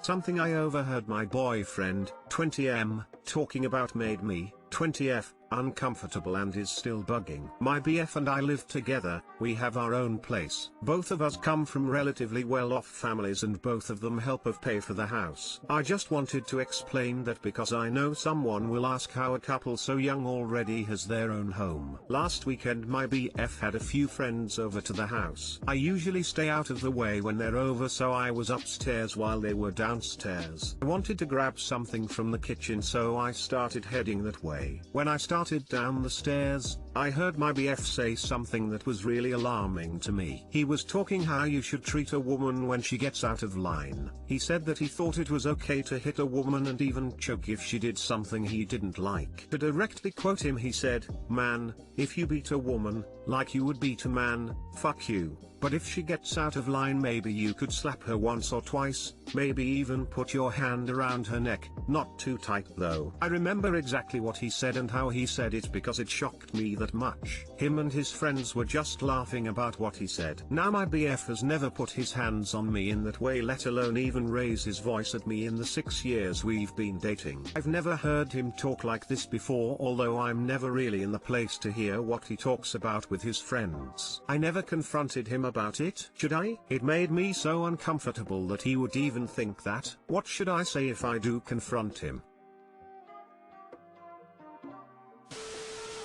Something I overheard my boyfriend, 20M, talking about made me, 20F, uncomfortable and is still bugging. My BF and I live together, we have our own place. Both of us come from relatively well-off families and both of them help us pay for the house. I just wanted to explain that because I know someone will ask how a couple so young already has their own home. Last weekend my BF had a few friends over to the house. I usually stay out of the way when they're over, so I was upstairs while they were downstairs. I wanted to grab something from the kitchen, so I started heading that way. When I started down the stairs, I heard my BF say something that was really alarming to me. He was talking how you should treat a woman when she gets out of line. He said that he thought it was okay to hit a woman and even choke if she did something he didn't like. To directly quote him, he said, "Man, if you beat a woman, like you would beat a man, fuck you. But if she gets out of line, maybe you could slap her once or twice, maybe even put your hand around her neck, not too tight though." I remember exactly what he said and how he said it because it shocked me that much. Him and his friends were just laughing about what he said. Now my BF has never put his hands on me in that way, let alone even raise his voice at me in the 6 years we've been dating. I've never heard him talk like this before, although I'm never really in the place to hear what he talks about with his friends. I never confronted him about it. Should I? It made me so uncomfortable that he would even think that. What should I say if I do confront him?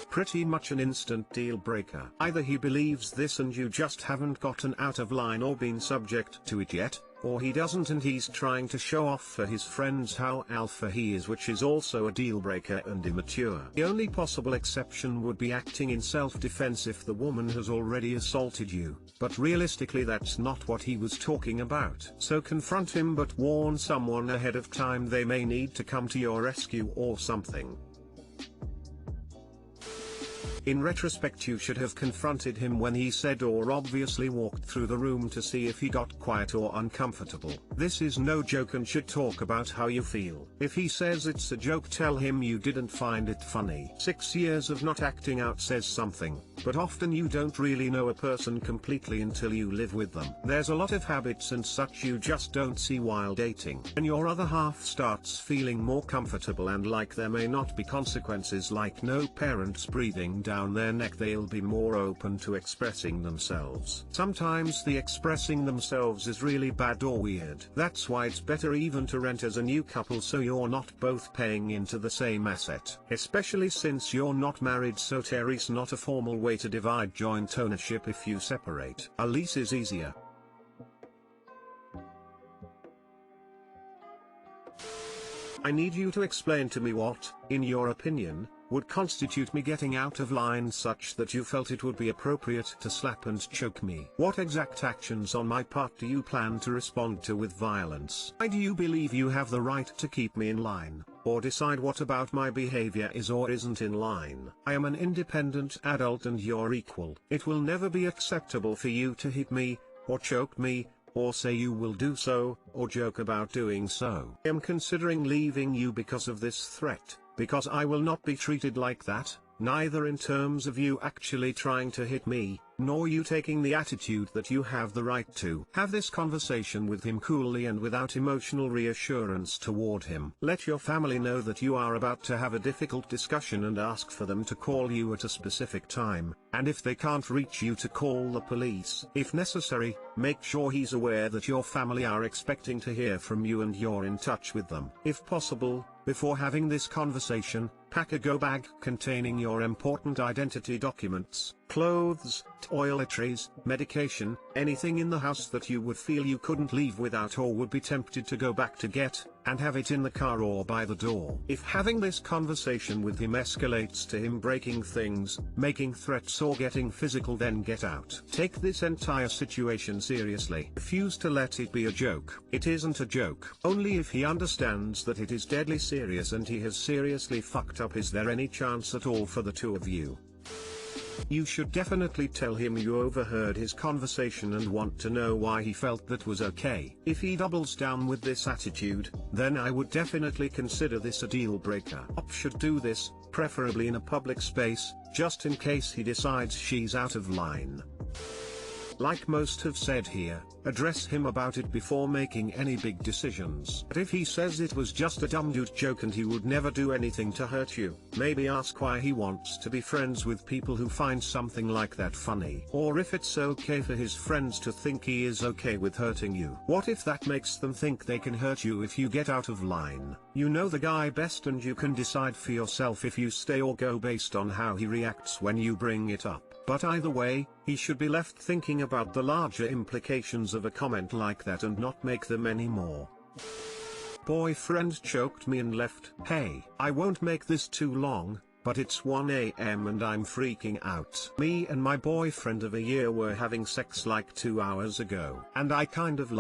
Pretty much an instant deal breaker. Either he believes this and you just haven't gotten out of line or been subject to it yet, or he doesn't and he's trying to show off for his friends how alpha he is, which is also a deal breaker and immature. The only possible exception would be acting in self-defense if the woman has already assaulted you, but realistically that's not what he was talking about. So confront him, but warn someone ahead of time, they may need to come to your rescue or something. In retrospect, you should have confronted him when he said or obviously walked through the room to see if he got quiet or uncomfortable. This is no joke and should talk about how you feel. If he says it's a joke, tell him you didn't find it funny. 6 years of not acting out says something, but often you don't really know a person completely until you live with them. There's a lot of habits and such you just don't see while dating. When your other half starts feeling more comfortable and like there may not be consequences like no parents breathing down their neck, they'll be more open to expressing themselves. Sometimes the expressing themselves is really bad or weird. That's why it's better even to rent as a new couple so you're not both paying into the same asset. Especially since you're not married, so there's not a formal way to divide joint ownership if you separate. A lease is easier. I need you to explain to me what, in your opinion, would constitute me getting out of line such that you felt it would be appropriate to slap and choke me. What exact actions on my part do you plan to respond to with violence? Why do you believe you have the right to keep me in line, or decide what about my behavior is or isn't in line? I am an independent adult and you're equal. It will never be acceptable for you to hit me, or choke me, or say you will do so, or joke about doing so. I am considering leaving you because of this threat, because I will not be treated like that, neither in terms of you actually trying to hit me, nor you taking the attitude that you have the right to. Have this conversation with him coolly and without emotional reassurance toward him. Let your family know that you are about to have a difficult discussion and ask for them to call you at a specific time, and if they can't reach you, to call the police. If necessary, make sure he's aware that your family are expecting to hear from you and you're in touch with them. If possible, before having this conversation, pack a go bag containing your important identity documents, clothes, toiletries, medication, anything in the house that you would feel you couldn't leave without or would be tempted to go back to get, and have it in the car or by the door. If having this conversation with him escalates to him breaking things, making threats or getting physical, then get out. Take this entire situation seriously. Refuse to let it be a joke. It isn't a joke. Only if he understands that it is deadly serious and he has seriously fucked up is there any chance at all for the two of you. You should definitely tell him you overheard his conversation and want to know why he felt that was okay. If he doubles down with this attitude, then I would definitely consider this a deal breaker. Op should do this, preferably in a public space, just in case he decides she's out of line. Like most have said here, address him about it before making any big decisions. But if he says it was just a dumb dude joke and he would never do anything to hurt you, maybe ask why he wants to be friends with people who find something like that funny. Or if it's okay for his friends to think he is okay with hurting you. What if that makes them think they can hurt you if you get out of line? You know the guy best and you can decide for yourself if you stay or go based on how he reacts when you bring it up. But either way, he should be left thinking about the larger implications of a comment like that and not make them anymore. Boyfriend choked me and left. Hey, I won't make this too long, but it's 1 AM and I'm freaking out. Me and my boyfriend of a year were having sex like 2 hours ago. And I kind of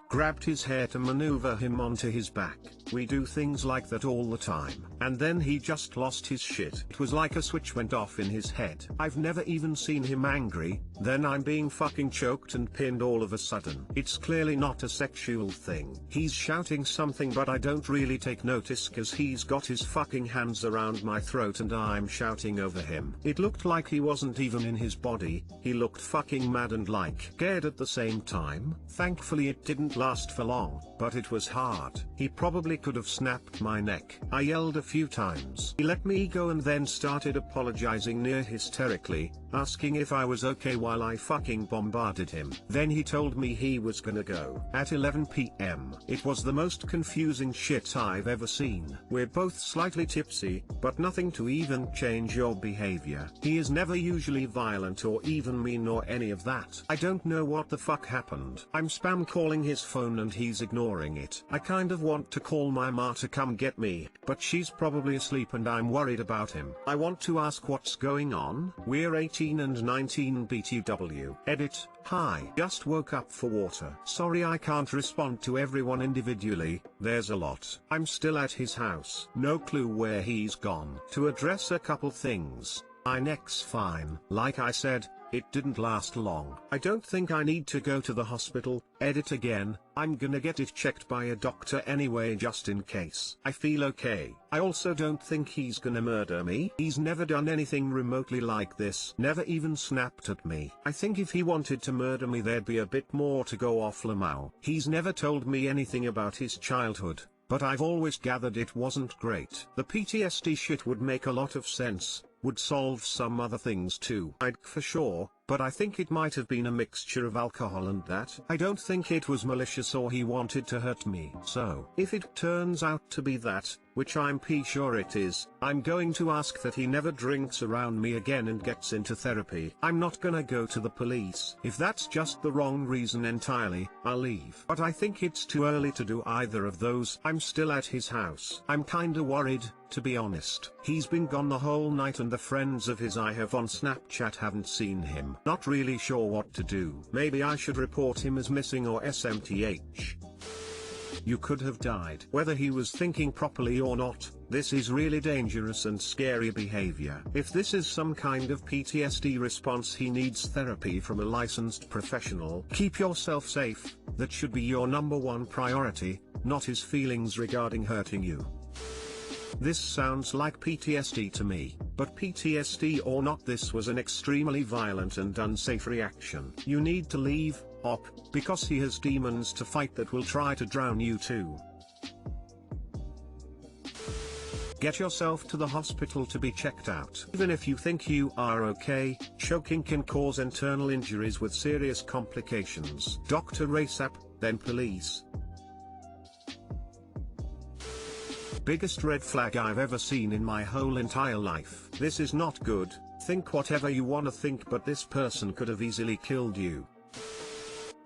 grabbed his hair to maneuver him onto his back. We do things like that all the time. And then he just lost his shit. It was like a switch went off in his head. I've never even seen him angry, then I'm being fucking choked and pinned all of a sudden. It's clearly not a sexual thing. He's shouting something but I don't really take notice cause he's got his fucking hands around my throat and I'm shouting over him. It looked like he wasn't even in his body, he looked fucking mad and scared at the same time. Thankfully it didn't last for long, but it was hard. He probably could have snapped my neck. I yelled a few times. He let me go and then started apologizing near hysterically, asking if I was okay while I fucking bombarded him. Then he told me he was gonna go at 11 PM. It was the most confusing shit I've ever seen. We're both slightly tipsy, but nothing to even change your behavior. He is never usually violent or even mean or any of that. I don't know what the fuck happened. I'm spam calling his phone and he's ignoring it. I kind of want to call my ma to come get me, but she's probably asleep and I'm worried about him. I want to ask what's going on. We're 18 and 19 BTW. Edit. Hi. Just woke up for water. Sorry I can't respond to everyone individually, there's a lot. I'm still at his house. No clue where he's gone. To address a couple things. My neck's fine. Like I said, it didn't last long. I don't think I need to go to the hospital. Edit again. I'm gonna get it checked by a doctor anyway just in case. I feel okay. I also don't think he's gonna murder me. He's never done anything remotely like this. Never even snapped at me. I think if he wanted to murder me there'd be a bit more to go off Lamau. He's never told me anything about his childhood, but I've always gathered it wasn't great. The PTSD shit would make a lot of sense. Would solve some other things too. I'd for sure, but I think it might have been a mixture of alcohol and that. I don't think it was malicious or he wanted to hurt me. So, if it turns out to be that, which I'm sure it is, I'm going to ask that he never drinks around me again and gets into therapy. I'm not gonna go to the police. If that's just the wrong reason entirely, I'll leave. But I think it's too early to do either of those. I'm still at his house. I'm kinda worried, to be honest. He's been gone the whole night and the friends of his I have on Snapchat haven't seen him. Not really sure what to do. Maybe I should report him as missing or SMTH. You could have died. Whether he was thinking properly or not, this is really dangerous and scary behavior. If this is some kind of PTSD response, he needs therapy from a licensed professional. Keep yourself safe. That should be your #1 priority, not his feelings regarding hurting you. This sounds like PTSD to me, but PTSD or not, this was an extremely violent and unsafe reaction. You need to leave, op, because he has demons to fight that will try to drown you too. Get yourself to the hospital to be checked out. Even if you think you are okay, choking can cause internal injuries with serious complications. Doctor ASAP, then police. Biggest red flag I've ever seen in my whole entire life. This is not good. Think whatever you wanna think, but this person could have easily killed you.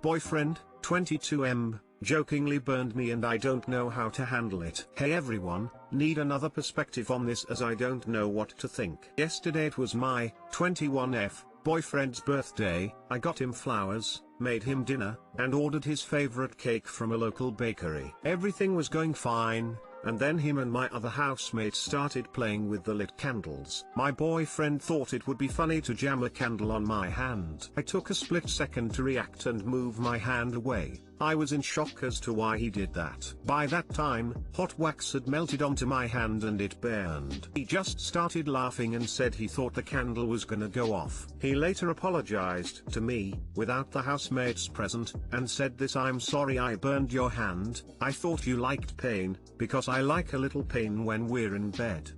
Boyfriend, 22M, jokingly burned me and I don't know how to handle it. Hey everyone, need another perspective on this as I don't know what to think. Yesterday it was my 21F boyfriend's birthday. I got him flowers, made him dinner, and ordered his favorite cake from a local bakery. Everything was going fine. And then him and my other housemate started playing with the lit candles. My boyfriend thought it would be funny to jam a candle on my hand. I took a split second to react and move my hand away. I was in shock as to why he did that. By that time, hot wax had melted onto my hand and it burned. He just started laughing and said he thought the candle was gonna go off. He later apologized to me, without the housemates present, and said this: "I'm sorry I burned your hand, I thought you liked pain, because I like a little pain when we're in bed."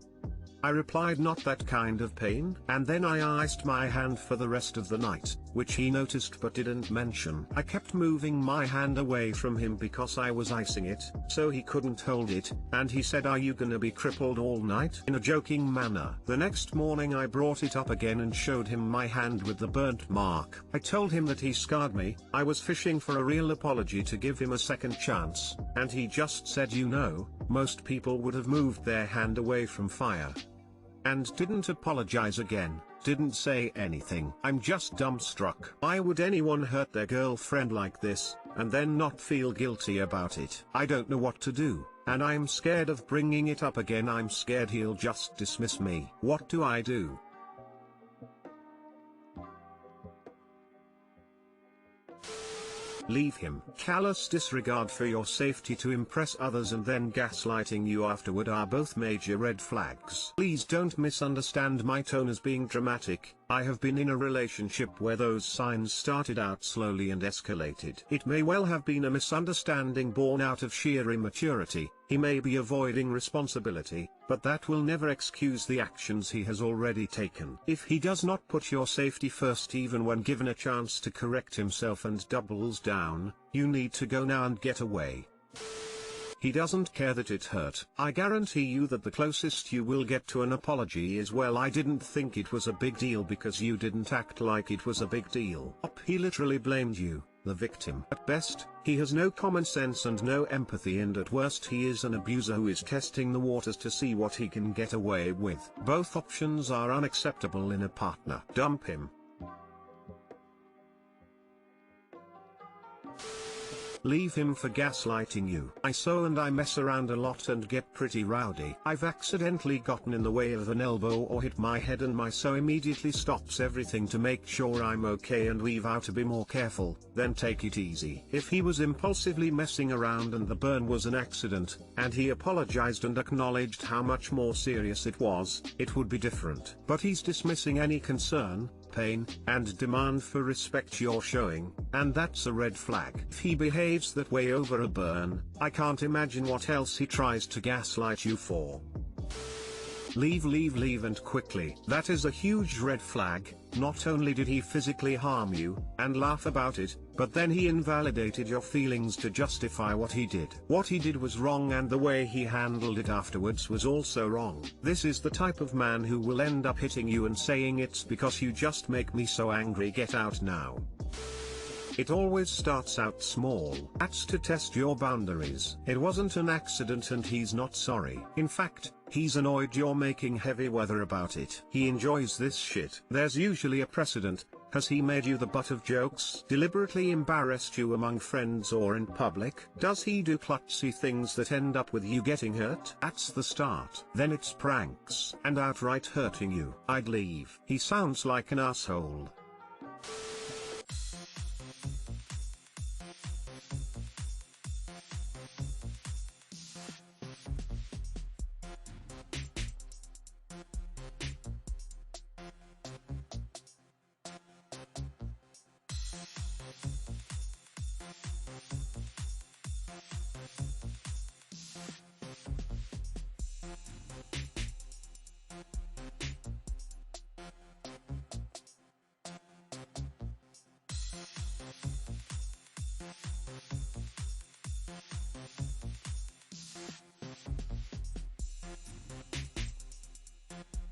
I replied, "Not that kind of pain," and then I iced my hand for the rest of the night, which he noticed but didn't mention. I kept moving my hand away from him because I was icing it, so he couldn't hold it, and he said, "Are you gonna be crippled all night?" in a joking manner. The next morning I brought it up again and showed him my hand with the burnt mark. I told him that he scarred me. I was fishing for a real apology to give him a second chance, and he just said, "You know, most people would have moved their hand away from fire." And didn't apologize again, didn't say anything. I'm just dumbstruck. Why would anyone hurt their girlfriend like this, and then not feel guilty about it? I don't know what to do, and I'm scared of bringing it up again. I'm scared he'll just dismiss me. What do I do? Leave him. Callous disregard for your safety to impress others and then gaslighting you afterward are both major red flags. Please don't misunderstand my tone as being dramatic. I have been in a relationship where those signs started out slowly and escalated. It may well have been a misunderstanding born out of sheer immaturity. He may be avoiding responsibility, but that will never excuse the actions he has already taken. If he does not put your safety first even when given a chance to correct himself and doubles down, you need to go now and get away. He doesn't care that it hurt. I guarantee you that the closest you will get to an apology is, "Well, I didn't think it was a big deal because you didn't act like it was a big deal." He literally blamed you, the victim. At best, he has no common sense and no empathy, and at worst he is an abuser who is testing the waters to see what he can get away with. Both options are unacceptable in a partner. Dump him. Leave him for gaslighting you. I sew and I mess around a lot and get pretty rowdy. I've accidentally gotten in the way of an elbow or hit my head, and my sew immediately stops everything to make sure I'm okay and we vow to be more careful. Then take it easy. If he was impulsively messing around and the burn was an accident, and he apologized and acknowledged how much more serious it was, it would be different. But he's dismissing any concern, pain, and demand for respect you're showing, and that's a red flag. If he behaves that way over a burn, I can't imagine what else he tries to gaslight you for. Leave and quickly. That is a huge red flag. Not only did he physically harm you, and laugh about it, but then he invalidated your feelings to justify what he did. What he did was wrong, and the way he handled it afterwards was also wrong. This is the type of man who will end up hitting you and saying, "It's because you just make me so angry, get out now." It always starts out small. That's to test your boundaries. It wasn't an accident and he's not sorry. In fact, he's annoyed you're making heavy weather about it. He enjoys this shit. There's usually a precedent. Has he made you the butt of jokes? Deliberately embarrassed you among friends or in public? Does he do klutzy things that end up with you getting hurt? That's the start. Then it's pranks and outright hurting you. I'd leave. He sounds like an asshole.